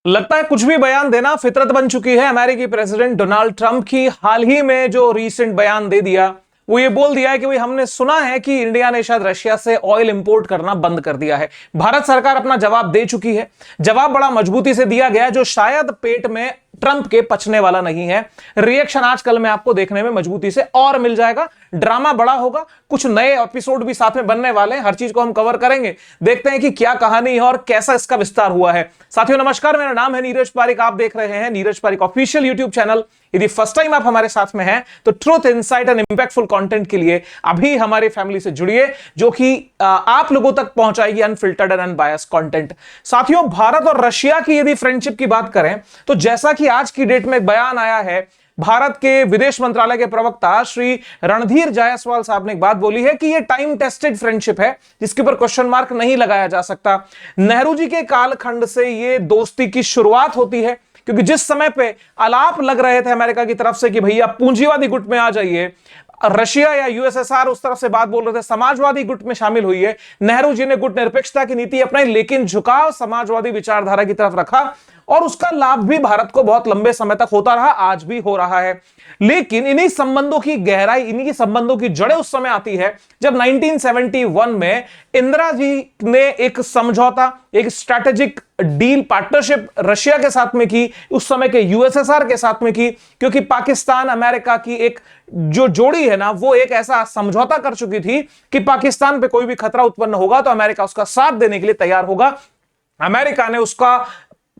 लगता है कुछ भी बयान देना फितरत बन चुकी है अमेरिकी प्रेसिडेंट डोनाल्ड ट्रंप की। हाल ही में जो रीसेंट बयान दे दिया वो ये बोल दिया है कि भाई हमने सुना है कि इंडिया ने शायद रशिया से ऑयल इंपोर्ट करना बंद कर दिया है। भारत सरकार अपना जवाब दे चुकी है। जवाब बड़ा मजबूती से दिया गया जो शायद पेट में ट्रंप के पचने वाला नहीं है। रिएक्शन आजकल में आपको देखने में मजबूती से और मिल जाएगा। ड्रामा बड़ा होगा, कुछ नए एपिसोड भी साथ में बनने वाले हैं। हर चीज को हम कवर करेंगे, देखते हैं कि क्या कहानी है और कैसा इसका विस्तार हुआ है। साथियों नमस्कार, मेरा नाम है नीरज पारिक। आप देख रहे हैं Neeraj Pareek official YouTube channel. यदि फर्स्ट टाइम आप हमारे साथ में हैं तो truth, insight and impactful content के लिए अभी हमारी फैमिली से जुड़िए, जो कि आप लोगों तक पहुंचाएगी अनफिल्टर्ड एंड अनबायस कंटेंट। साथियों, भारत और रशिया की यदि फ्रेंडशिप की बात करें तो जैसा कि आज की डेट में एक बयान आया है, भारत के विदेश मंत्रालय के प्रवक्ता श्री रणधीर जायसवाल साहब ने एक बात बोली है कि यह टाइम टेस्टेड फ्रेंडशिप है जिसके ऊपर क्वेश्चन मार्क नहीं लगाया जा सकता। नेहरू जी के कालखंड से यह दोस्ती की शुरुआत होती है, क्योंकि जिस समय पे आलाप लग रहे थे अमेरिका की तरफ से कि भैया पूंजीवादी गुट में आ जाइए, रशिया या यूएसएसआर उस तरफ से बात बोल रहे थे समाजवादी गुट में शामिल हुई है। नेहरू जी ने गुट निरपेक्षता की नीति अपनाई, लेकिन झुकाव समाजवादी विचारधारा की तरफ रखा और उसका लाभ भी भारत को बहुत लंबे समय तक होता रहा, आज भी हो रहा है। लेकिन इन्हीं संबंधों की गहराई, इन्हीं संबंधों की जड़ें उस समय आती है जब 1971 में इंदिरा जी ने एक समझौता, एक स्ट्रैटेजिक डील, पार्टनरशिप रशिया के साथ में की, उस समय के यूएसएसआर के साथ में की, क्योंकि पाकिस्तान अमेरिका की एक जो जोड़ी है ना, वो एक ऐसा समझौता कर चुकी थी कि पाकिस्तान पे कोई भी खतरा उत्पन्न होगा तो अमेरिका उसका साथ देने के लिए तैयार होगा। अमेरिका ने उसका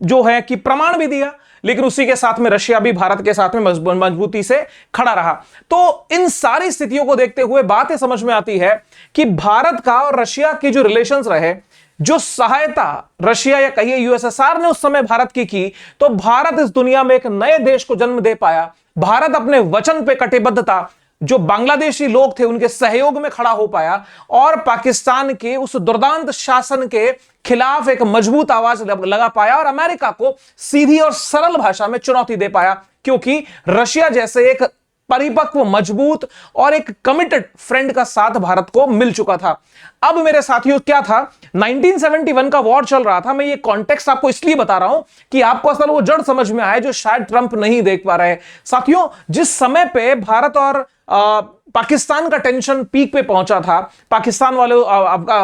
जो है कि प्रमाण भी दिया, लेकिन उसी के साथ में रशिया भी भारत के साथ में मजबूती से खड़ा रहा। तो इन सारी स्थितियों को देखते हुए बात यह समझ में आती है कि भारत का और रशिया की जो रिलेशंस रहे, जो सहायता रशिया या कहिए यूएसएसआर ने उस समय भारत की, तो भारत इस दुनिया में एक नए देश को जन्म दे पाया। भारत अपने वचन पे कटिबद्धता, जो बांग्लादेशी लोग थे उनके सहयोग में खड़ा हो पाया और पाकिस्तान के उस दुर्दांत शासन के खिलाफ एक मजबूत आवाज लगा पाया और अमेरिका को सीधी और सरल भाषा में चुनौती दे पाया, क्योंकि रशिया जैसे एक परिपक्व, मजबूत और एक कमिटेड फ्रेंड का साथ भारत को मिल चुका था। अब मेरे साथियों क्या था, 1971 का वॉर चल रहा था। मैं ये कॉन्टेक्स्ट आपको इसलिए बता रहा हूं कि आपको असल वो जड़ समझ में आए जो शायद ट्रंप नहीं देख पा रहे। साथियों, जिस समय पे भारत और पाकिस्तान का टेंशन पीक पे पहुंचा था, पाकिस्तान वाले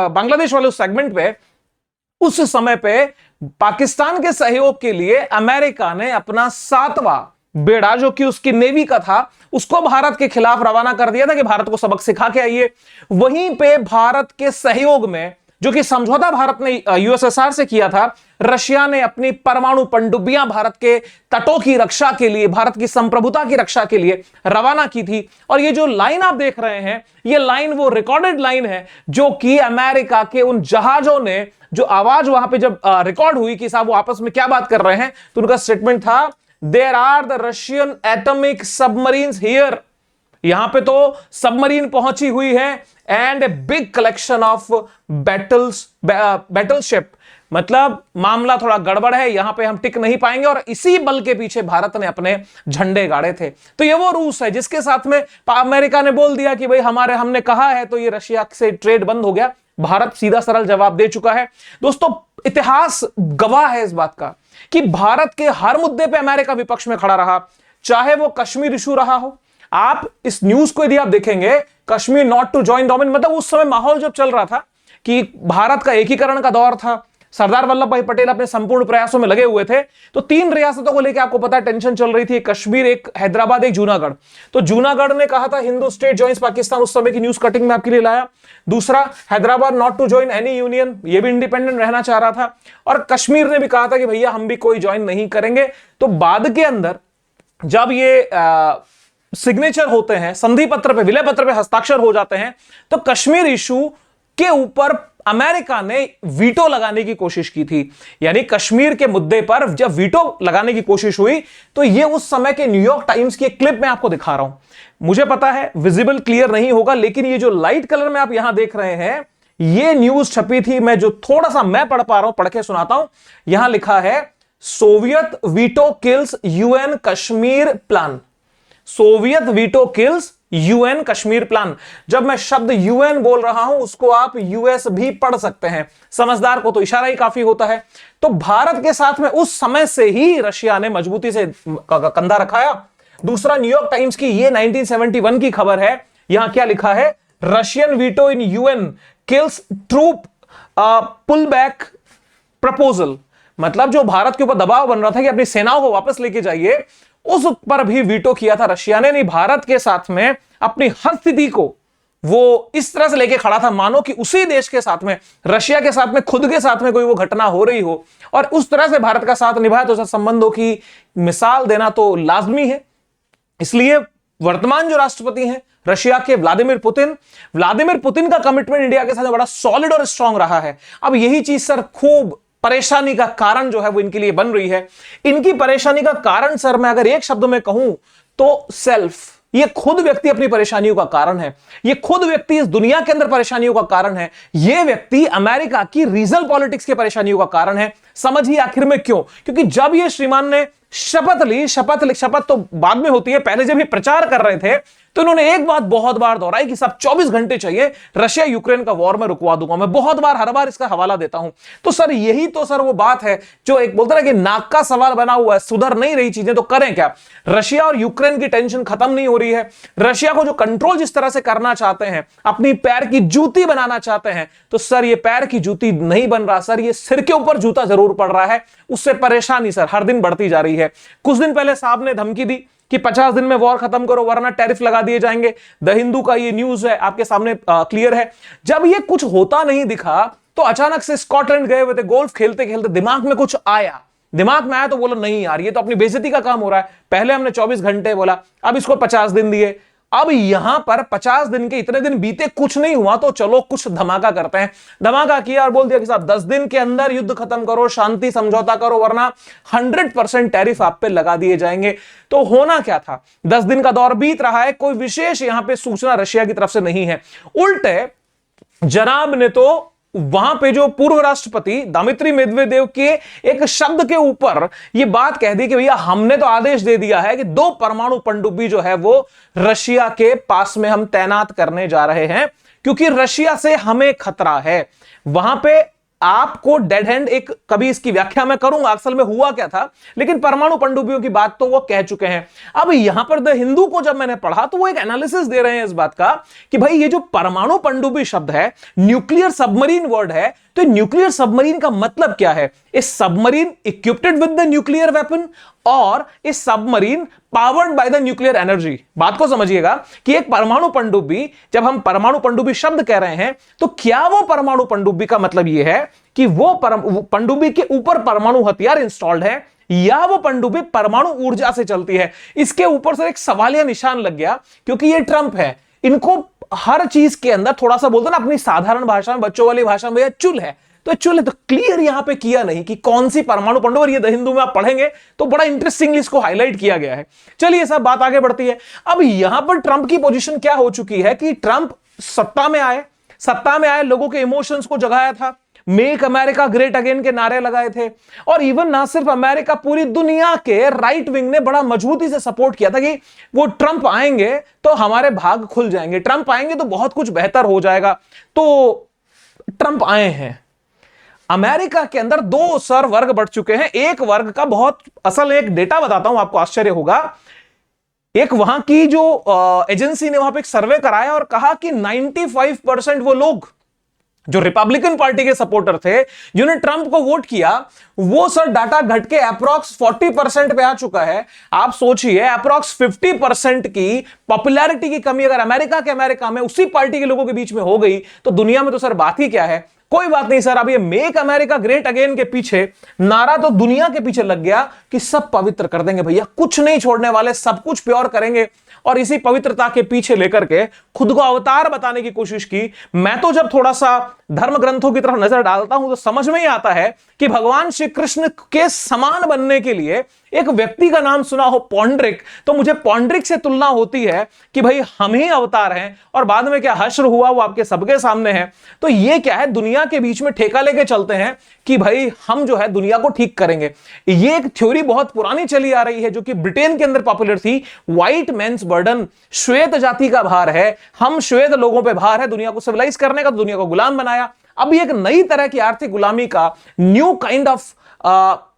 बांग्लादेश वाले उस सेगमेंट पे, उस समय पे पाकिस्तान के सहयोग के लिए अमेरिका ने अपना 7वां बेड़ा, जो कि उसकी नेवी का था, उसको भारत के खिलाफ रवाना कर दिया था कि भारत को सबक सिखा के आइए। वहीं पे भारत के सहयोग में, जो कि समझौता भारत ने यूएसएसआर से किया था, रशिया ने अपनी परमाणु पनडुब्बियां भारत के तटों की रक्षा के लिए, भारत की संप्रभुता की रक्षा के लिए रवाना की थी। और ये जो लाइन आप देख रहे हैं, ये लाइन वो रिकॉर्डेड लाइन है जो कि अमेरिका के उन जहाजों ने, जो आवाज वहां पे जब रिकॉर्ड हुई कि साहब वो आपस में क्या बात कर रहे हैं, तो उनका स्टेटमेंट था, there are the Russian atomic submarines here. यहां पे तो सबमरीन पहुंची हुई है and a big collection of battleship. मतलब मामला थोड़ा गड़बड़ है, यहां पे हम टिक नहीं पाएंगे। और इसी बल के पीछे भारत ने अपने झंडे गाड़े थे। तो ये वो रूस है जिसके साथ में अमेरिका ने बोल दिया कि भाई हमने कहा है, तो ये रशिया से ट्रेड बंद हो गया। भारत सीधा सरल जवाब दे चुका है। दोस्तों, इतिहास गवाह है इस बात का कि भारत के हर मुद्दे पे अमेरिका विपक्ष में खड़ा रहा, चाहे वो कश्मीर इशू रहा हो। आप इस न्यूज को यदि आप देखेंगे, Kashmir not to join domain, मतलब उस समय माहौल जब चल रहा था कि भारत का एकीकरण का दौर था, सरदार वल्लभ भाई पटेल अपने संपूर्ण प्रयासों में लगे हुए थे, तो 3 रियासतों को लेकर आपको पता है टेंशन चल रही थी, एक कश्मीर, एक हैदराबाद, एक जूनागढ़। तो जूनागढ़ ने कहा था हिंदू स्टेट जॉइंस पाकिस्तान, उस समय की न्यूज कटिंग में आपके लिए लाया। दूसरा, Hyderabad not to join any union, ये भी इंडिपेंडेंट रहना चाह रहा था। और कश्मीर ने भी कहा था कि भैया हम भी कोई ज्वाइन नहीं करेंगे। तो बाद के अंदर जब ये सिग्नेचर होते हैं, संधि पत्र पे, विलय पत्र पे हस्ताक्षर हो जाते हैं, तो कश्मीर इशू के ऊपर अमेरिका ने वीटो लगाने की कोशिश की थी। यानी कश्मीर के मुद्दे पर जब वीटो लगाने की कोशिश हुई, तो ये उस समय के न्यूयॉर्क टाइम्स की एक क्लिप में आपको दिखा रहा हूं। मुझे पता है विजिबल क्लियर नहीं होगा, लेकिन ये जो लाइट कलर में आप यहां देख रहे हैं, ये न्यूज छपी थी। मैं जो थोड़ा सा मैं पढ़ पा रहा हूं, पढ़ के सुनाता हूं। यहां लिखा है, Soviet veto kills UN Kashmir plan. Soviet veto kills UN Kashmir plan. जब मैं शब्द यूएन बोल रहा हूं उसको आप यूएस भी पढ़ सकते हैं, समझदार को तो इशारा ही काफी होता है। तो भारत के साथ में उस समय से ही रशिया ने मजबूती से कंधा रखाया। दूसरा, न्यूयॉर्क टाइम्स की ये 1971 की खबर है, यहां क्या लिखा है, Russian veto in UN kills troop pull back proposal. मतलब जो भारत के ऊपर दबाव बन रहा था कि अपनी सेनाओं को वापस लेके जाइए, उस पर भी वीटो किया था रशिया ने। नहीं, भारत के साथ में अपनी हर स्थिति को वो इस तरह से लेके खड़ा था मानो कि उसी देश के साथ में, रशिया के साथ में, खुद के साथ में कोई वो घटना हो रही हो, और उस तरह से भारत का साथ निभाया। तो संबंधों की मिसाल देना तो लाजमी है। इसलिए वर्तमान जो राष्ट्रपति हैं रशिया के, व्लादिमीर पुतिन का कमिटमेंट इंडिया के साथ बड़ा सॉलिड और स्ट्रांग रहा है। अब यही चीज सर खूब परेशानी का कारण जो है वो इनके लिए बन रही है। इनकी परेशानी का कारण सर मैं अगर एक शब्द में कहूं तो सेल्फ। ये खुद व्यक्ति अपनी परेशानियों का कारण है, ये खुद व्यक्ति इस दुनिया के अंदर परेशानियों का कारण है, ये व्यक्ति अमेरिका की रीजनल पॉलिटिक्स के परेशानियों का कारण है। समझिए आखिर में क्यों? क्योंकि जब ये श्रीमान ने शपथ तो बाद में होती है, पहले जब ये प्रचार कर रहे थे तो इन्होंने एक बात बहुत बार दोहराई कि सब 24 घंटे चाहिए, रशिया यूक्रेन का वॉर में रुकवा दूंगा। मैं बहुत बार, हर बार इसका हवाला देता हूं। तो सर यही तो सर वो बात है जो एक बोलते ना कि नाक का सवाल बना हुआ है, सुधर नहीं रही चीजें, तो करें क्या? रशिया और यूक्रेन की टेंशन खत्म नहीं हो रही है। रशिया को जो कंट्रोल जिस तरह से करना चाहते हैं, अपनी पैर की जूती बनाना चाहते हैं, तो सर ये पैर की जूती नहीं बन रहा सर, ये सिर के ऊपर जूता जरूर पड़ रहा है। उससे परेशानी सर हर दिन बढ़ती जा रही है। कुछ दिन पहले साहब ने धमकी दी कि 50 दिन में वॉर खत्म करो वरना टैरिफ लगा दिए जाएंगे। द हिंदू का ये न्यूज है, आपके सामने क्लियर है। जब ये कुछ होता नहीं दिखा तो अचानक से स्कॉटलैंड गए हुए थे, गोल्फ खेलते खेलते दिमाग में कुछ आया, तो बोला नहीं यार ये तो अपनी बेइज्जती का काम हो रहा है। पहले हमने 24 घंटे बोला, अब इसको 50 दिन दिए। अब यहां पर 50 दिन के इतने दिन बीते, कुछ नहीं हुआ, तो चलो कुछ धमाका करते हैं। धमाका किया और बोल दिया कि साहब 10 दिन के अंदर युद्ध खत्म करो, शांति समझौता करो, वरना 100% टैरिफ आप पे लगा दिए जाएंगे। तो होना क्या था, 10 दिन का दौर बीत रहा है, कोई विशेष यहां पे सूचना रशिया की तरफ से नहीं है। उल्टे जनाब ने तो वहां पे जो पूर्व राष्ट्रपति दमित्री मेदवेदेव के एक शब्द के ऊपर यह बात कह दी कि भैया हमने तो आदेश दे दिया है कि 2 परमाणु पनडुब्बी जो है वो रशिया के पास में हम तैनात करने जा रहे हैं, क्योंकि रशिया से हमें खतरा है। वहां पे आपको डेड हैंड एक कभी इसकी व्याख्या मैं करूंगा असल में हुआ क्या था, लेकिन परमाणु पनडुब्बियों की बात तो वो कह चुके हैं। अब यहां पर द हिंदू को जब मैंने पढ़ा तो वो एक एनालिसिस दे रहे हैं इस बात का कि भाई ये जो परमाणु पनडुब्बी शब्द है न्यूक्लियर सबमरीन वर्ड है, तो न्यूक्लियर सबमरीन का मतलब क्या है? इस submarine equipped with the nuclear weapon और इस submarine powered by the nuclear energy. बात को समझिएगा कि एक परमाणु पनडुब्बी, जब हम परमाणु पनडुब्बी शब्द कह रहे हैं तो क्या वो परमाणु पनडुब्बी का मतलब यह है कि वो पनडुब्बी के ऊपर परमाणु हथियार इंस्टॉल्ड है, या वो पनडुब्बी परमाणु ऊर्जा से चलती है? इसके ऊपर से एक सवालिया निशान लग गया, क्योंकि ये ट्रंप है, इनको हर चीज के अंदर थोड़ा सा बोलते ना अपनी साधारण भाषा में, बच्चों वाली भाषा में, भैया चुल है तो चुल है। तो क्लियर यहां पे किया नहीं कि कौन सी परमाणु पनडुब्बी, और ये द हिंदू में आप पढ़ेंगे तो बड़ा इंटरेस्टिंगली इसको हाईलाइट किया गया है। चलिए सब बात आगे बढ़ती है। अब यहां पर ट्रंप की पोजीशन क्या हो चुकी है कि ट्रंप सत्ता में आए, लोगों के इमोशंस को जगाया था, मेक अमेरिका ग्रेट अगेन के नारे लगाए थे, और इवन ना सिर्फ अमेरिका, पूरी दुनिया के राइट विंग ने बड़ा मजबूती से सपोर्ट किया था कि वो ट्रंप आएंगे तो हमारे भाग खुल जाएंगे, ट्रंप आएंगे तो बहुत कुछ बेहतर हो जाएगा। तो ट्रंप आए हैं। अमेरिका के अंदर 2 सर वर्ग बढ़ चुके हैं। एक वर्ग का बहुत असल एक डेटा बताता हूं, आपको आश्चर्य होगा। एक वहां की जो एजेंसी ने वहां पे एक सर्वे कराया और कहा कि 95% वो लोग जो रिपब्लिकन पार्टी के सपोर्टर थे, जिन्होंने ट्रंप को वोट किया, वो सर डाटा घट के अप्रॉक्स 40% पे आ चुका है। आप सोचिए अप्रॉक्स 50% की पॉपुलैरिटी की कमी अगर अमेरिका में उसी पार्टी के लोगों के बीच में हो गई तो दुनिया में तो सर बात ही क्या है। कोई बात नहीं सर, अब ये मेक अमेरिका ग्रेट अगेन के पीछे नारा तो दुनिया के पीछे लग गया कि सब पवित्र कर देंगे भैया, कुछ नहीं छोड़ने वाले, सब कुछ प्योर करेंगे। और इसी पवित्रता के पीछे लेकर के खुद को अवतार बताने की कोशिश की। मैं तो जब थोड़ा सा धर्म ग्रंथों की तरफ नजर डालता हूं तो समझ में ही आता है कि भगवान श्री कृष्ण के समान बनने के लिए एक व्यक्ति का नाम सुना हो पॉन्ड्रिक, तो मुझे पॉन्ड्रिक से तुलना होती है कि भाई हम ही अवतार हैं और बाद में क्या हश्र हुआ वो आपके सबके सामने है। तो ये क्या है, दुनिया के बीच में ठेका लेके चलते हैं कि भाई हम जो है दुनिया को ठीक करेंगे। ये एक थ्योरी बहुत पुरानी चली आ रही है जो कि ब्रिटेन के अंदर पॉपुलर थी, व्हाइट मेंस बर्डन, श्वेत जाति का भार है, हम श्वेत लोगों पे भार है दुनिया को सिविलाइज करने का, तो दुनिया को गुलाम बनाया। अब एक नई तरह की आर्थिक गुलामी का, new kind of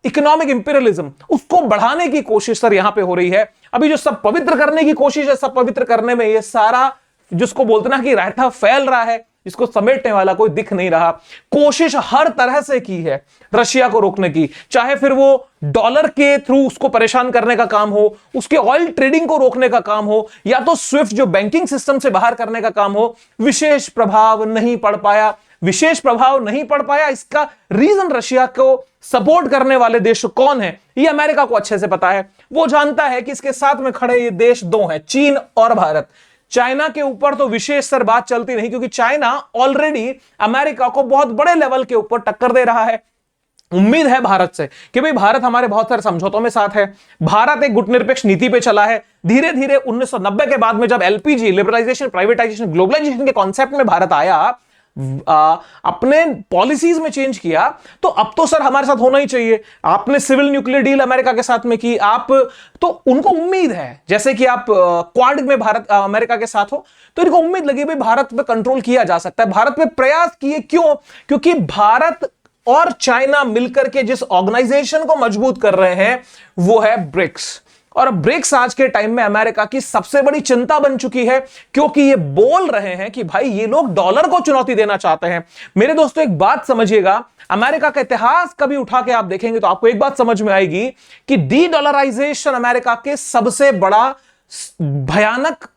economic imperialism, उसको बढ़ाने की कोशिश सर यहां पे हो रही है। अभी जो सब पवित्र करने की कोशिश है, सब पवित्र करने में ये सारा जिसको बोलते ना कि रायता फैल रहा है, इसको समेटने वाला कोई दिख नहीं रहा। कोशिश हर तरह से की है रशिया को रोकने की, चाहे फिर वो डॉलर के थ्रू उसको परेशान करने का काम हो, उसके ऑयल ट्रेडिंग को रोकने का काम हो, या तो स्विफ्ट जो बैंकिंग सिस्टम से बाहर करने का काम हो। विशेष प्रभाव नहीं पड़ पाया, विशेष प्रभाव नहीं पड़ पाया। इसका रीजन रशिया को सपोर्ट करने वाले देश कौन है, ये अमेरिका को अच्छे से पता है। वो जानता है कि इसके साथ में खड़े ये देश दो हैं, चीन और भारत। चाइना के ऊपर तो विशेष सर बात चलती नहीं, क्योंकि चाइना ऑलरेडी अमेरिका को बहुत बड़े लेवल के ऊपर टक्कर दे रहा है। उम्मीद है भारत से कि भाई भारत हमारे बहुत सारे समझौतों में साथ है, भारत एक गुटनिरपेक्ष नीति पे चला है। धीरे धीरे 1990 के बाद में जब एलपीजी, लिबरलाइजेशन, प्राइवेटाइजेशन, ग्लोबलाइजेशन के कॉन्सेप्ट में भारत आया, अपने पॉलिसीज में चेंज किया, तो अब तो सर हमारे साथ होना ही चाहिए। आपने सिविल न्यूक्लियर डील अमेरिका के साथ में की, आप तो उनको उम्मीद है, जैसे कि आप क्वाड में भारत अमेरिका के साथ हो, तो इनको उम्मीद लगी भाई भारत पे कंट्रोल किया जा सकता है। भारत पे प्रयास किए, क्यों? क्योंकि भारत और चाइना मिलकर के जिस ऑर्गेनाइजेशन को मजबूत कर रहे हैं वो है ब्रिक्स। और ब्रिक्स आज के टाइम में अमेरिका की सबसे बड़ी चिंता बन चुकी है, क्योंकि ये बोल रहे हैं कि भाई ये लोग डॉलर को चुनौती देना चाहते हैं। मेरे दोस्तों एक बात समझिएगा, अमेरिका का इतिहास कभी उठा के आप देखेंगे तो आपको एक बात समझ में आएगी कि डी डॉलराइजेशन अमेरिका के सबसे बड़ा भयानक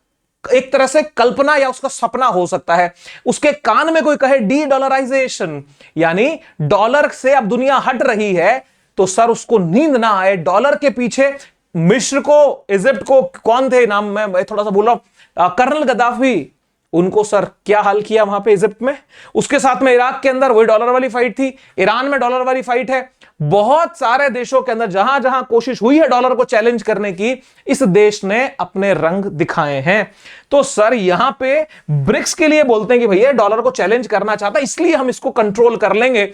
एक तरह से कल्पना या उसका सपना हो सकता है। उसके कान में कोई कहे डी डॉलराइजेशन, यानी डॉलर से अब दुनिया हट रही है, तो सर उसको नींद ना आए। डॉलर के पीछे मिस्र को, इजिप्ट को, कौन थे नाम मैं थोड़ा सा बोल रहा हूं, कर्नल गद्दाफी, उनको सर क्या हाल किया वहां पे इजिप्ट में। उसके साथ में इराक के अंदर वही डॉलर वाली फाइट थी, ईरान में डॉलर वाली फाइट है। बहुत सारे देशों के अंदर जहां जहां कोशिश हुई है डॉलर को चैलेंज करने की, इस देश ने अपने रंग दिखाए हैं। तो सर यहां पे ब्रिक्स के लिए बोलते हैं कि भैया डॉलर को चैलेंज करना चाहता है, इसलिए हम इसको कंट्रोल कर लेंगे।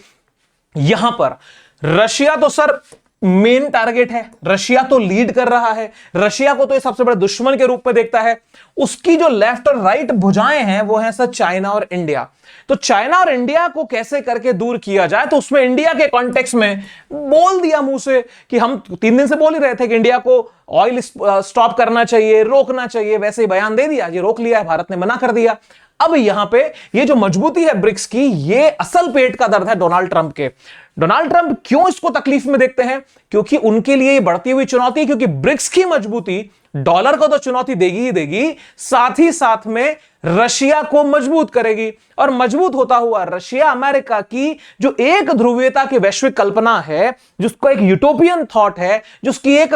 यहां पर रशिया तो सर मेन टारगेट है, रशिया तो लीड कर रहा है, रशिया को तो ये सबसे बड़े दुश्मन के रूप में देखता है। उसकी जो लेफ्ट और राइट भुजाएं हैं वो हैं सर चाइना और इंडिया। तो चाइना और इंडिया को कैसे करके दूर किया जाए, तो उसमें इंडिया के कॉन्टेक्स्ट में बोल दिया मुंह से कि हम 3 दिन से बोल ही रहे थे कि इंडिया को ऑयल स्टॉप करना चाहिए, रोकना चाहिए, वैसे ही बयान दे दिया, ये रोक लिया है, भारत ने मना कर दिया। अब यहां पे ये जो मजबूती है ब्रिक्स की, ये असल पेट का दर्द है डोनाल्ड ट्रंप के। डोनाल्ड ट्रंप क्यों इसको तकलीफ में देखते हैं? क्योंकि उनके लिए ये बढ़ती हुई चुनौती है, क्योंकि ब्रिक्स की मजबूती डॉलर को तो चुनौती देगी ही देगी, साथ ही साथ में रशिया को मजबूत करेगी। और मजबूत होता हुआ रशिया अमेरिका की जो एक ध्रुवीयता की वैश्विक कल्पना है, जिसको एक यूटोपियन थॉट है, जिसकी एक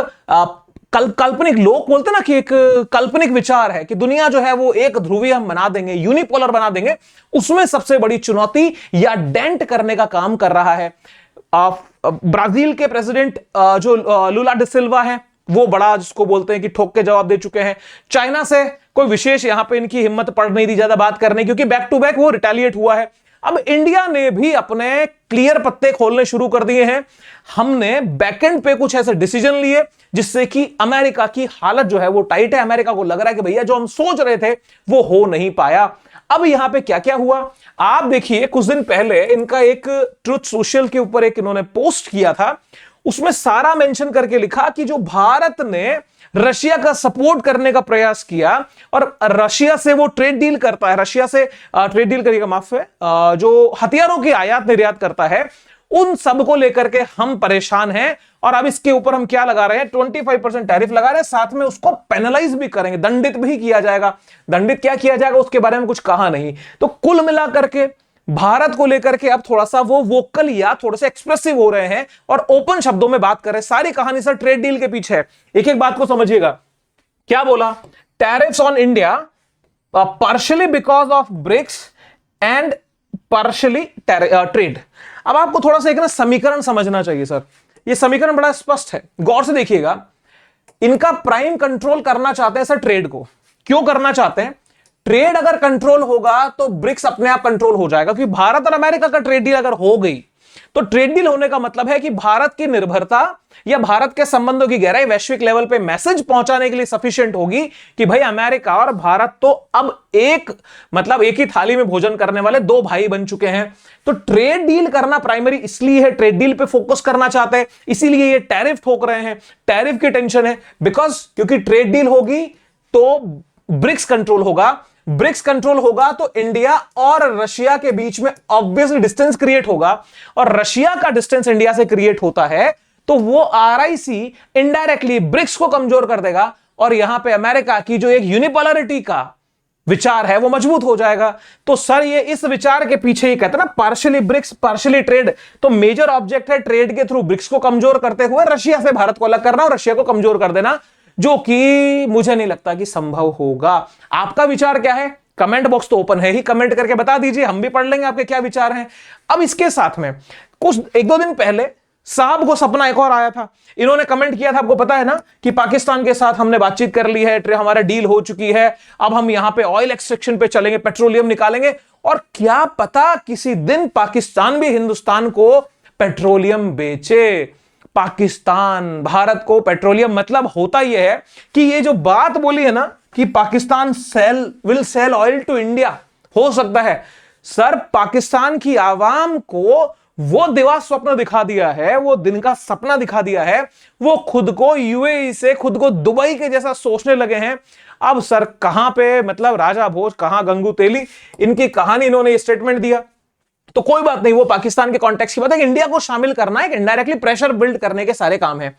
काल्पनिक, लोग बोलते ना कि एक काल्पनिक विचार है कि दुनिया जो है वो एक ध्रुवीय हम बना देंगे, यूनिपोलर बना देंगे, उसमें सबसे बड़ी चुनौती या डेंट करने का काम कर रहा है। ब्राजील के प्रेसिडेंट जो लुला डी सिल्वा है, वो बड़ा जिसको बोलते हैं कि ठोक के जवाब दे चुके हैं। चाइना से कोई विशेष यहां पे इनकी हिम्मत पड़ नहीं रही ज्यादा बात करने, क्योंकि बैक टू बैक वो रिटेलिएट हुआ है। अब इंडिया ने भी अपने क्लियर पत्ते खोलने शुरू कर दिए हैं। हमने बैकएंड पे कुछ ऐसे डिसीजन लिए जिससे कि अमेरिका की हालत जो है वो टाइट है। अमेरिका को लग रहा है कि भैया जो हम सोच रहे थे वो हो नहीं पाया। अब यहां पे क्या क्या हुआ आप देखिए। कुछ दिन पहले इनका एक ट्रुथ सोशल के ऊपर एक इन्होंने पोस्ट किया था, उसमें सारा मेंशन करके लिखा कि जो भारत ने रशिया का सपोर्ट करने का प्रयास किया और रशिया से वो ट्रेड डील करता है, रशिया से ट्रेड डील करेगा, माफ है, जो हथियारों की आयात निर्यात करता है, उन सब को लेकर के हम परेशान हैं। और अब इसके ऊपर हम क्या लगा रहे हैं, 25% टैरिफ लगा रहे हैं, साथ में उसको पेनलाइज भी करेंगे, दंडित भी किया जाएगा। दंडित क्या किया जाएगा उसके बारे में कुछ कहा नहीं। तो कुल मिलाकर के भारत को लेकर के अब थोड़ा सा वो वोकल या थोड़े से एक्सप्रेसिव हो रहे हैं और ओपन शब्दों में बात कर रहे हैं। सारी कहानी सर ट्रेड डील के पीछे है। एक एक बात को समझिएगा। क्या बोला, tariffs on India partially because of BRICS and partially trade. अब आपको थोड़ा सा एक ना समीकरण समझना चाहिए सर। ये समीकरण बड़ा स्पष्ट है, गौर से देखिएगा। इनका प्राइम कंट्रोल करना चाहते हैं सर ट्रेड को। क्यों करना चाहते हैं? ट्रेड अगर कंट्रोल होगा तो ब्रिक्स अपने आप कंट्रोल हो जाएगा, क्योंकि भारत और अमेरिका का ट्रेड डील अगर हो गई तो ट्रेड डील होने का मतलब है कि भारत की निर्भरता या भारत के संबंधों की गहराई वैश्विक लेवल पे मैसेज पहुंचाने के लिए सफिशिएंट होगी कि भाई अमेरिका और भारत तो अब एक ही थाली में भोजन करने वाले दो भाई बन चुके हैं। तो ट्रेड डील करना प्राइमरी इसलिए है, ट्रेड डील पे फोकस करना चाहते हैं, इसीलिए ये टैरिफ ठोक रहे हैं, टैरिफ की टेंशन है। क्योंकि ट्रेड डील होगी तो ब्रिक्स कंट्रोल होगा, ब्रिक्स कंट्रोल होगा तो इंडिया और रशिया के बीच में ऑब्वियसली डिस्टेंस क्रिएट होगा, और रशिया का डिस्टेंस इंडिया से क्रिएट होता है तो वो आरआईसी इनडायरेक्टली ब्रिक्स को कमजोर कर देगा, और यहां पे अमेरिका की जो एक यूनिपोलरिटी का विचार है वो मजबूत हो जाएगा। तो सर ये इस विचार के पीछे ही कहते हैं ना, पार्शियली ब्रिक्स पार्शियली ट्रेड। तो मेजर ऑब्जेक्ट है ट्रेड के थ्रू ब्रिक्स को कमजोर करते हुए रशिया से भारत को अलग करना और रशिया को कमजोर कर देना, जो कि मुझे नहीं लगता कि संभव होगा। आपका विचार क्या है? कमेंट बॉक्स तो ओपन है ही, कमेंट करके बता दीजिए, हम भी पढ़ लेंगे आपके क्या विचार हैं। अब इसके साथ में कुछ 1-2 दिन पहले साहब को सपना एक और आया था। इन्होंने कमेंट किया था, आपको पता है ना, कि पाकिस्तान के साथ हमने बातचीत कर ली है, हमारा डील हो चुकी है, अब हम यहां पे ऑयल एक्सट्रैक्शन पे चलेंगे, पेट्रोलियम निकालेंगे, और क्या पता किसी दिन पाकिस्तान भी हिंदुस्तान को पेट्रोलियम बेचे। पाकिस्तान भारत को पेट्रोलियम, मतलब होता यह है कि ये जो बात बोली है ना कि Pakistan will sell oil to India, हो सकता है सर पाकिस्तान की आवाम को वो दिवा स्वप्न दिखा दिया है, वो दिन का सपना दिखा दिया है, वो खुद को यूएई से खुद को दुबई के जैसा सोचने लगे हैं। अब सर कहां पे मतलब राजा भोज, कहां गंगू तेली, इनकी कहानी इन्होंने स्टेटमेंट दिया। तो कोई बात नहीं, वो पाकिस्तान के कॉन्टेक्स्ट की बात है, इंडिया को शामिल करना है, इनडायरेक्टली प्रेशर बिल्ड करने के सारे काम है।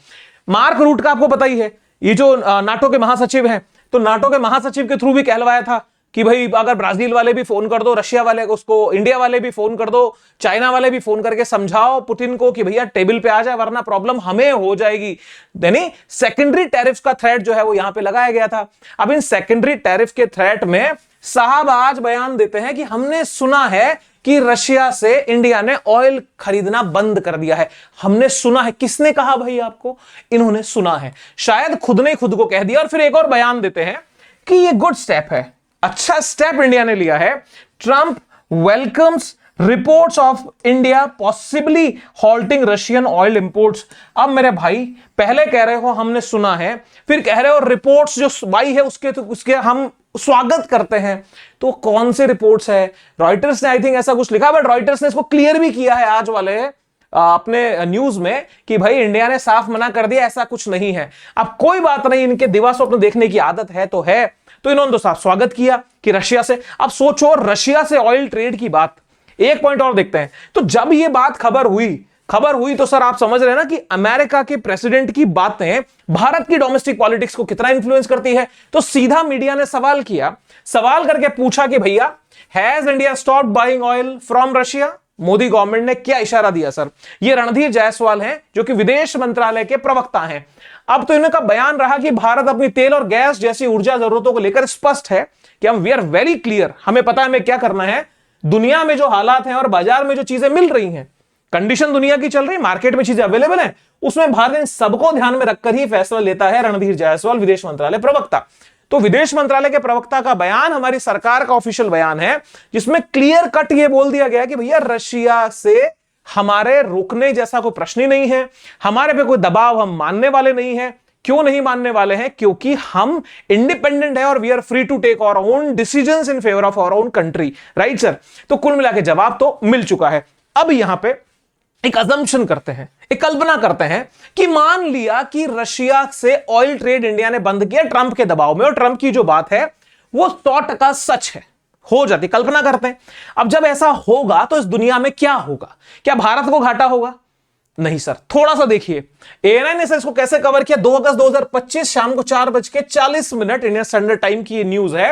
मार्क रूट का आपको पता ही है, ये जो नाटो के महासचिव हैं, तो नाटो के महासचिव के थ्रू भी कहलवाया था कि भाई अगर ब्राजील वाले भी फोन कर दो, रशिया वाले उसको, इंडिया वाले भी फोन कर दो, चाइना वाले भी फोन करके समझाओ पुतिन को कि भैया टेबल पे आ जाए, वरना प्रॉब्लम हमें हो जाएगी। यानी सेकेंडरी टैरिफ का थ्रेट जो है वो यहां पे लगाया गया था। अब इन सेकेंडरी टैरिफ के थ्रेट में साहब आज बयान देते हैं कि हमने सुना है कि रशिया से इंडिया ने ऑयल खरीदना बंद कर दिया है। हमने सुना है, किसने कहा भाई आपको? इन्होंने सुना है, शायद खुद ने खुद को कह दिया। और फिर एक और बयान देते हैं कि ये गुड स्टेप है, अच्छा स्टेप इंडिया ने लिया है। Trump welcomes reports of India possibly halting Russian oil imports. अब मेरे भाई पहले कह रहे हो हमने सुना है, फिर कह रहे हो रिपोर्ट्स जो आई है उसके हम स्वागत करते हैं। तो कौन से रिपोर्ट्स है? रॉयटर्स ने आई थिंक ऐसा कुछ लिखा, बट रॉयटर्स ने इसको क्लियर भी किया है आज वाले अपने न्यूज में कि भाई इंडिया ने साफ मना कर दिया, ऐसा कुछ नहीं है। अब कोई बात नहीं, इनके दिवा स्वप्न देखने की आदत है, तो इन्होंने तो साफ स्वागत किया कि रशिया से। अब सोचो रशिया से ऑयल ट्रेड की बात, एक पॉइंट और देखते हैं। तो जब ये बात खबर हुई तो सर आप समझ रहे हैं ना कि अमेरिका के प्रेसिडेंट की बातें भारत की डोमेस्टिक पॉलिटिक्स को कितना इंफ्लुएंस करती है। तो सीधा मीडिया ने सवाल किया, सवाल करके पूछा कि भैया has India stopped buying oil from Russia? Modi government ने क्या इशारा दिया सर? ये रणधीर जायसवाल हैं जो कि विदेश मंत्रालय के प्रवक्ता हैं। अब तो इनका बयान रहा कि भारत अपनी तेल और गैस जैसी ऊर्जा जरूरतों को लेकर स्पष्ट है कि वी आर वेरी क्लियर, हमें पता है हमें क्या करना है। दुनिया में जो हालात हैं और बाजार में जो चीजें मिल रही हैं, कंडीशन दुनिया की चल रही, मार्केट में चीजें अवेलेबल हैं, उसमें भारत इन सबको ध्यान में रखकर ही फैसला लेता है। रणधीर जायसवाल विदेश मंत्रालय प्रवक्ता। तो विदेश मंत्रालय के प्रवक्ता का बयान हमारी सरकार का ऑफिशियल बयान है, जिसमें क्लियर कट ये बोल दिया गया कि भैया रशिया से हमारे रुकने जैसा कोई प्रश्न ही नहीं है, हमारे पे कोई दबाव हम मानने वाले नहीं है। क्यों नहीं मानने वाले हैं? क्योंकि हम इंडिपेंडेंट है और we are free to take our own decisions in favour of our own country. Right sir? तो कुल मिला के जवाब तो मिल चुका है। अब यहां पे एक अजम्पशन करते हैं, एक कल्पना करते हैं कि मान लिया कि रशिया से ऑयल ट्रेड इंडिया ने बंद किया ट्रंप के दबाव में, और ट्रंप की जो बात है वो 100% सच है, हो जाती। कल्पना करते हैं, अब जब ऐसा होगा तो इस दुनिया में क्या होगा? क्या भारत को घाटा होगा? नहीं सर। थोड़ा सा देखिए, एएनआई ने इसको कैसे कवर किया। 2 अगस्त 2025 शाम को 4:40 इंडियन स्टैंडर्ड टाइम की ये न्यूज है।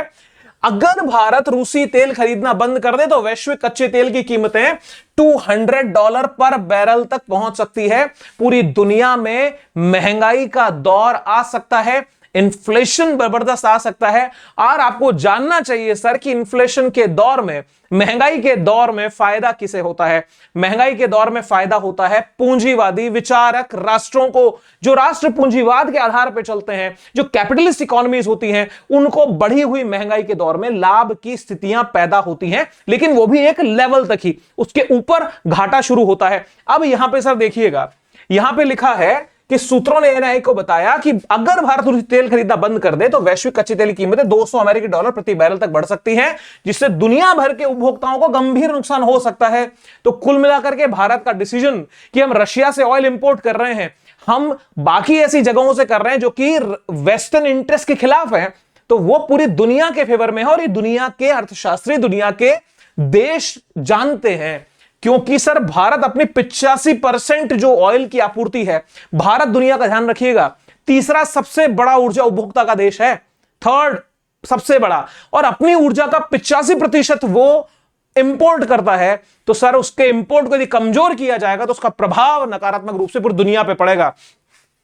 अगर भारत रूसी तेल खरीदना बंद कर दे तो वैश्विक कच्चे तेल की कीमतें $200 पर बैरल तक पहुंच सकती है। पूरी दुनिया में महंगाई का दौर आ सकता है। इन्फ्लेशन जबरदस्त आ सकता है। और आपको जानना चाहिए सर कि इन्फ्लेशन के दौर में, महंगाई के दौर में फायदा किसे होता है? महंगाई के दौर में फायदा होता है पूंजीवादी विचारक राष्ट्रों को, जो राष्ट्र पूंजीवाद के आधार पर चलते हैं, जो कैपिटलिस्ट इकोनॉमीज होती हैं, उनको बढ़ी हुई महंगाई के दौर में लाभ की स्थितियां पैदा होती हैं, लेकिन वो भी एक लेवल तक ही, उसके ऊपर घाटा शुरू होता है। अब यहां पे सर देखिएगा, यहां पे लिखा है कि सूत्रों ने एनआई को बताया कि अगर भारत रूसी तेल खरीदना बंद कर दे तो वैश्विक कच्चे तेल की कीमतें $200 प्रति बैरल तक बढ़ सकती हैं, जिससे दुनिया भर के उपभोक्ताओं को गंभीर नुकसान हो सकता है। तो कुल मिलाकर के भारत का डिसीजन कि हम रशिया से ऑयल इंपोर्ट कर रहे हैं, हम बाकी ऐसी जगहों से कर रहे हैं जो कि वेस्टर्न इंटरेस्ट के खिलाफ है, तो वो पूरी दुनिया के फेवर में है। और ये दुनिया के अर्थशास्त्री, दुनिया के देश जानते हैं, क्योंकि सर भारत अपनी 85% जो ऑयल की आपूर्ति है, भारत दुनिया का ध्यान रखिएगा तीसरा सबसे बड़ा ऊर्जा उपभोक्ता का देश है, थर्ड सबसे बड़ा, और अपनी ऊर्जा का 85% वो इंपोर्ट करता है। तो सर उसके इंपोर्ट को यदि कमजोर किया जाएगा तो उसका प्रभाव नकारात्मक रूप से पूरी दुनिया पे पड़ेगा।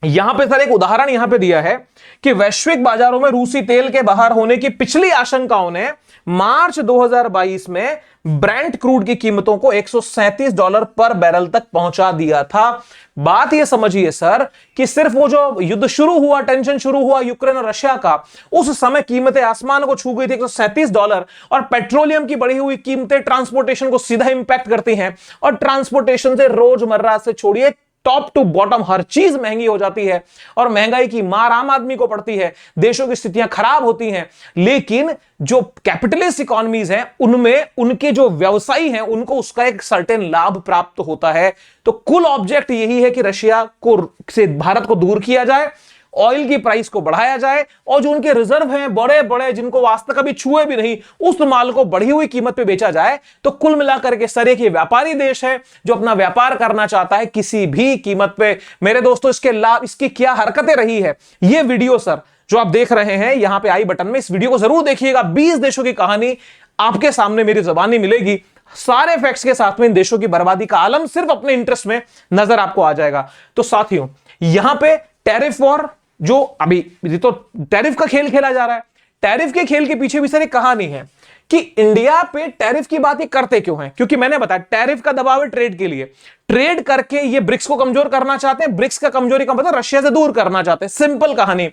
यहां पे सर एक उदाहरण यहां पे दिया है कि वैश्विक बाजारों में रूसी तेल के बाहर होने की पिछली आशंकाओं ने मार्च 2022 में ब्रेंट क्रूड की कीमतों को $137 पर बैरल तक पहुंचा दिया था। बात यह समझिए सर कि सिर्फ वो जो युद्ध शुरू हुआ, टेंशन शुरू हुआ यूक्रेन और रशिया का, उस समय कीमतें आसमान को छू गई थी, $137। और पेट्रोलियम की बढ़ी हुई कीमतें ट्रांसपोर्टेशन को सीधा इंपैक्ट करती हैं, और ट्रांसपोर्टेशन से रोजमर्रा से छोड़िए टॉप टू बॉटम हर चीज महंगी हो जाती है, और महंगाई की मार आम आदमी को पड़ती है, देशों की स्थितियां खराब होती हैं। लेकिन जो कैपिटलिस्ट इकोनॉमीज हैं उनमें उनके जो व्यवसायी हैं उनको उसका एक सर्टेन लाभ प्राप्त होता है। तो कुल ऑब्जेक्ट यही है कि रशिया को से भारत को दूर किया जाए, ऑयल की प्राइस को बढ़ाया जाए, और जो उनके रिजर्व हैं बड़े बड़े, जिनको आज तक कभी छुए भी नहीं, उस माल को बढ़ी हुई कीमत पे बेचा जाए। तो कुल मिलाकर के सर एक ये व्यापारी देश है जो अपना व्यापार करना चाहता है किसी भी कीमत पे। मेरे दोस्तों इसके लाभ, इसकी क्या हरकतें रही है, ये वीडियो सर जो आप देख रहे हैं यहां पे आई बटन में, इस वीडियो को जरूर देखिएगा। 20 देशों की कहानी आपके सामने मेरी जुबानी मिलेगी, सारे फैक्ट्स के साथ में इन देशों की बर्बादी का आलम सिर्फ अपने इंटरेस्ट में नजर आपको आ जाएगा। तो साथियों यहां पे टैरिफ वॉर, जो अभी तो टैरिफ का खेल खेला जा रहा है, टैरिफ के खेल के पीछे भी सर एक कहानी है कि इंडिया पे टैरिफ की बात ये करते क्यों हैं। क्योंकि मैंने बताया टैरिफ का दबाव है ट्रेड के लिए, ट्रेड करके ये ब्रिक्स को कमजोर करना चाहते हैं, ब्रिक्स का कमजोरी का मतलब रशिया से दूर करना चाहते हैं। सिंपल कहानी।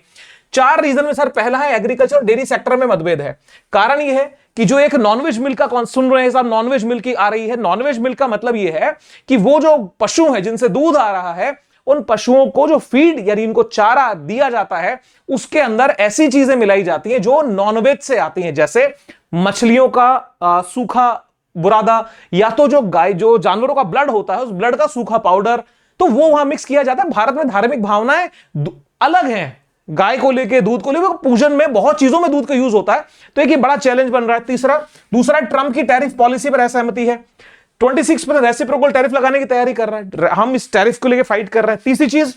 4 रीजन में सर पहला है एग्रीकल्चर और डेयरी सेक्टर में मतभेद है। कारण यह है कि जो एक नॉनवेज मिल्क का कौन सुन रहे हैं साहब, नॉनवेज मिल्क की आ रही है। नॉनवेज मिल्क का मतलब यह है कि वो जो पशु है जिनसे दूध आ रहा है, उन पशुओं को जो फीड यानी इनको चारा दिया जाता है उसके अंदर ऐसी चीजें मिलाई जाती हैं जो नॉनवेज से आती हैं, जैसे मछलियों का सूखा बुरादा, या तो जो गाय, जो जानवरों का ब्लड होता है उस ब्लड का सूखा पाउडर, तो वो वहां मिक्स किया जाता है। भारत में धार्मिक भावनाएं अलग हैं, गाय को लेके, दूध को लेके, पूजन में बहुत चीजों में दूध का यूज होता है। तो एक बड़ा चैलेंज बन रहा है। दूसरा ट्रंप की टैरिफ पॉलिसी पर असहमति है, 26% रेसिप्रोकल टैरिफ लगाने की तैयारी कर रहा है, हम इस टैरिफ को लेके फाइट कर रहे हैं। तीसरी चीज,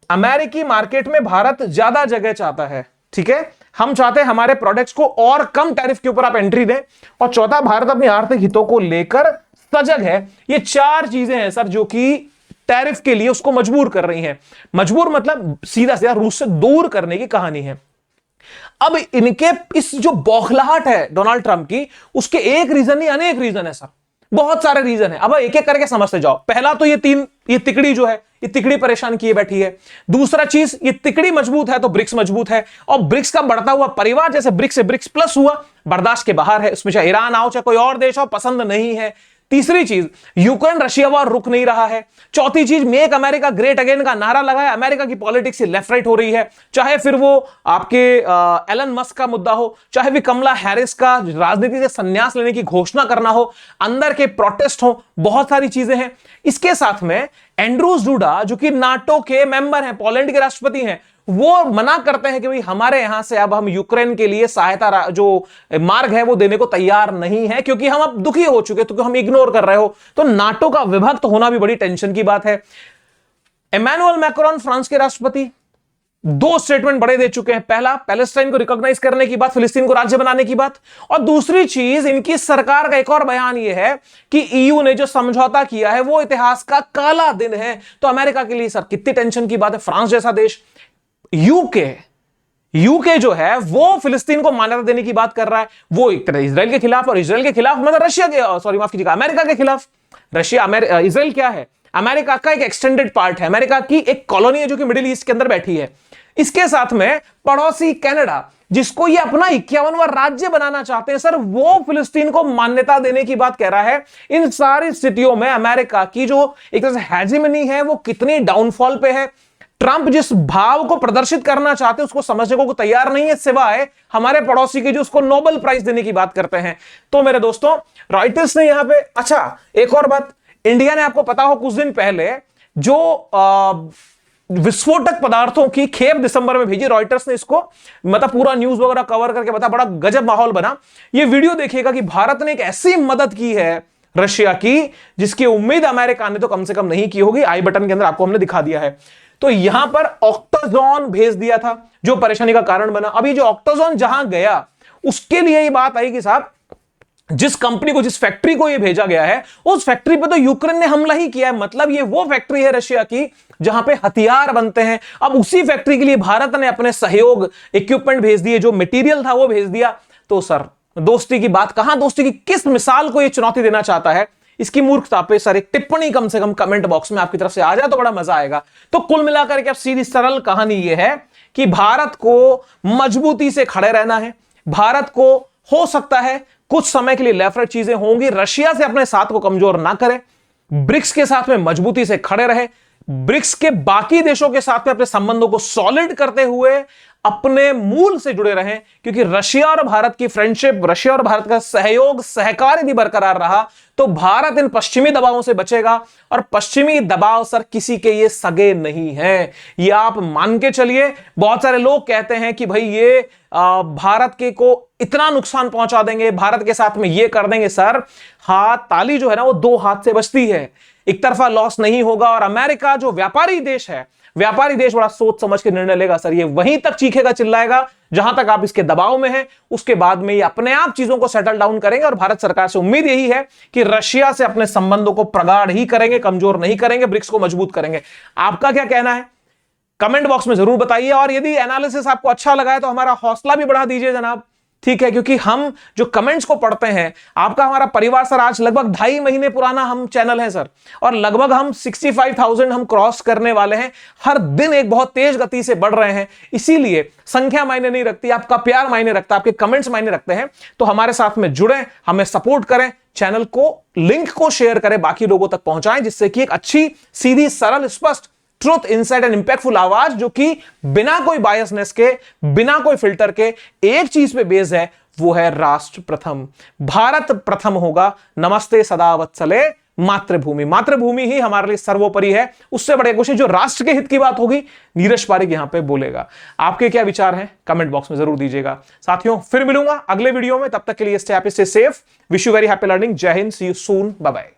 अमेरिकी मार्केट में भारत ज्यादा जगह चाहता है, ठीक है, हम चाहते हैं हमारे प्रोडक्ट्स को और कम टैरिफ के ऊपर आप एंट्री दें। और चौथा, भारत अपनी आर्थिक हितों को लेकर सजग है। ये 4 चीजें हैं सर जो कि टैरिफ के लिए उसको मजबूर कर रही हैं। मजबूर मतलब सीधा सीधा रूस से दूर करने की कहानी है। अब इनके इस जो बौखलाहट है डोनाल्ड ट्रंप की, उसके एक रीजन नहीं अनेक रीजन है सर, बहुत सारे रीजन है। अब एक एक करके समझते जाओ। पहला तो ये तिकड़ी जो है, ये तिकड़ी परेशान किए बैठी है। दूसरा चीज, ये तिकड़ी मजबूत है तो ब्रिक्स मजबूत है, और ब्रिक्स का बढ़ता हुआ परिवार जैसे ब्रिक्स से ब्रिक्स प्लस हुआ, बर्दाश्त के बाहर है, उसमें चाहे ईरान आओ चाहे कोई और देश हो, पसंद नहीं है। तीसरी चीज, यूक्रेन रशिया वार रुक नहीं रहा है। चौथी चीज, मेक अमेरिका ग्रेट अगेन का नारा लगाया, अमेरिका की पॉलिटिक्स से लेफ्ट राइट हो रही है, चाहे फिर वो आपके एलन मस्क का मुद्दा हो, चाहे भी कमला हैरिस का राजनीति से संन्यास लेने की घोषणा करना हो, अंदर के प्रोटेस्ट हो, बहुत सारी चीजें हैं। इसके साथ में एंड्रूज डूडा जो कि नाटो के मेंबर हैं, पोलैंड के राष्ट्रपति हैं, वो मना करते हैं कि भाई हमारे यहां से अब हम यूक्रेन के लिए सहायता जो मार्ग है वो देने को तैयार नहीं है, क्योंकि हम अब दुखी हो चुके, तो हम इग्नोर कर रहे हो। तो नाटो का विभक्त होना भी बड़ी टेंशन की बात है। इमैनुअल मैक्रोन फ्रांस के राष्ट्रपति 2 स्टेटमेंट बड़े दे चुके हैं। पहला, पैलेस्टाइन को रिकॉग्नाइज करने की बात, फिलिस्तीन को राज्य बनाने की बात। और दूसरी चीज, इनकी सरकार का एक और बयान यह है कि ईयू ने जो समझौता किया है वो इतिहास का काला दिन है। तो अमेरिका के लिए सर कितनी टेंशन की बात है। फ्रांस जैसा देश, यूके जो है वो फिलिस्तीन को मान्यता देने की बात कर रहा है, वो एक तरह इसराइल के खिलाफ, और इसराइल के खिलाफ मतलब रशिया के, सॉरी माफ कीजिएगा, अमेरिका के खिलाफ। इसराइल क्या है? अमेरिका का एक एक्सटेंडेड पार्ट है, अमेरिका की एक कॉलोनी है जो कि मिडिल ईस्ट के अंदर बैठी है। इसके साथ में पड़ोसी कनाडा, जिसको ये अपना 51वां राज्य बनाना चाहते हैं सर, वो फिलिस्तीन को मान्यता देने की बात कह रहा है। इन सारी स्थितियों में अमेरिका की जो एक तरह से हेजेमनी है वो कितनी डाउनफॉल पे है। ट्रंप जिस भाव को प्रदर्शित करना चाहते हैं उसको समझने को तैयार नहीं है, सिवाय हमारे पड़ोसी के जो उसको नोबेल प्राइज देने की बात करते हैं। तो मेरे दोस्तों, रॉयटर्स ने यहां पे, अच्छा एक और बात, इंडिया ने, आपको पता हो कुछ दिन पहले जो विस्फोटक पदार्थों की खेप दिसंबर में भेजी, रॉयटर्स ने इसको मतलब पूरा न्यूज वगैरह कवर करके बता, बड़ा गजब माहौल बना। ये वीडियो देखिएगा कि भारत ने एक ऐसी मदद की है रशिया की जिसकी उम्मीद अमेरिका ने तो कम से कम नहीं की होगी। आई बटन के अंदर आपको हमने दिखा दिया है। तो यहां पर ऑक्टाजोन भेज दिया था जो परेशानी का कारण बना। अभी जो ऑक्टाजोन जहां गया उसके लिए ये बात आई कि साहब जिस कंपनी को, जिस फैक्ट्री को ये भेजा गया है, उस फैक्ट्री पे तो यूक्रेन ने हमला ही किया है। मतलब ये वो फैक्ट्री है रशिया की जहां पे हथियार बनते हैं। अब उसी फैक्ट्री के लिए भारत ने अपने सहयोग इक्विपमेंट भेज दिए, जो मटेरियल था वो भेज दिया। तो सर दोस्ती की बात कहां, दोस्ती की किस मिसाल को ये चुनौती देना चाहता है? इसकी मूर्खता पे सर एक टिप्पणी कम से कम कमेंट बॉक्स में आपकी तरफ से आ जाए तो बड़ा मजा आएगा। तो कुल मिलाकर के अब सीधी सरल कहानी ये है कि भारत को मजबूती से खड़े रहना है। भारत को हो सकता है कुछ समय के लिए लेफ्ट चीजें होंगी, रशिया से अपने साथ को कमजोर ना करे, ब्रिक्स के साथ में मजबूती से खड़े रहे, ब्रिक्स के बाकी देशों के साथ में अपने संबंधों को सॉलिड करते हुए अपने मूल से जुड़े रहें। क्योंकि रशिया और भारत की फ्रेंडशिप, रशिया और भारत का सहयोग, सहकार यदि बरकरार रहा तो भारत इन पश्चिमी दबावों से बचेगा। और पश्चिमी दबाव सर किसी के ये सगे नहीं है, ये आप मान के चलिए। बहुत सारे लोग कहते हैं कि भाई ये भारत के को इतना नुकसान पहुंचा देंगे, भारत के साथ में ये कर देंगे। सर हाथ, ताली जो है ना वो दो हाथ से बजती है, एक तरफा लॉस नहीं होगा। और अमेरिका जो व्यापारी देश है, व्यापारी देश बड़ा सोच समझ के निर्णय लेगा सर। ये वहीं तक चीखेगा, चिल्लाएगा जहां तक आप इसके दबाव में हैं। उसके बाद में ये अपने आप चीजों को सेटल डाउन करेंगे। और भारत सरकार से उम्मीद यही है कि रशिया से अपने संबंधों को प्रगाढ़ ही करेंगे, कमजोर नहीं करेंगे, ब्रिक्स को मजबूत करेंगे। आपका क्या कहना है कमेंट बॉक्स में जरूर बताइए। और यदि एनालिसिस आपको अच्छा लगा है तो हमारा हौसला भी बढ़ा दीजिए जनाब, ठीक है? क्योंकि हम जो कमेंट्स को पढ़ते हैं, आपका हमारा परिवार सर आज लगभग 2.5 महीने पुराना हम चैनल है सर, और लगभग हम 65,000 हम क्रॉस करने वाले हैं। हर दिन एक बहुत तेज गति से बढ़ रहे हैं। इसीलिए संख्या मायने नहीं रखती, आपका प्यार मायने रखता है, आपके कमेंट्स मायने रखते हैं। तो हमारे साथ में जुड़े, हमें सपोर्ट करें, चैनल को, लिंक को शेयर करें, बाकी लोगों तक पहुंचाएं, जिससे कि एक अच्छी, सीधी, सरल, स्पष्ट, ट्रुथ, इनसाइट एंड इंपैक्टफुल आवाज, जो कि बिना कोई बायसनेस के, बिना कोई फिल्टर के एक चीज पे बेस है, वो है राष्ट्र प्रथम, भारत प्रथम होगा। नमस्ते सदा वत्सले मातृभूमि। मातृभूमि ही हमारे लिए सर्वोपरि है। उससे बड़े कुछ जो राष्ट्र के हित की बात होगी, नीरज पारिक यहां पे बोलेगा। आपके क्या विचार हैं कमेंट बॉक्स में जरूर दीजिएगा। साथियों फिर मिलूंगा अगले वीडियो में, तब तक के लिए stay happy, stay safe, wish you very happy learning. जय हिंद, सी यू सून, बाय बाय।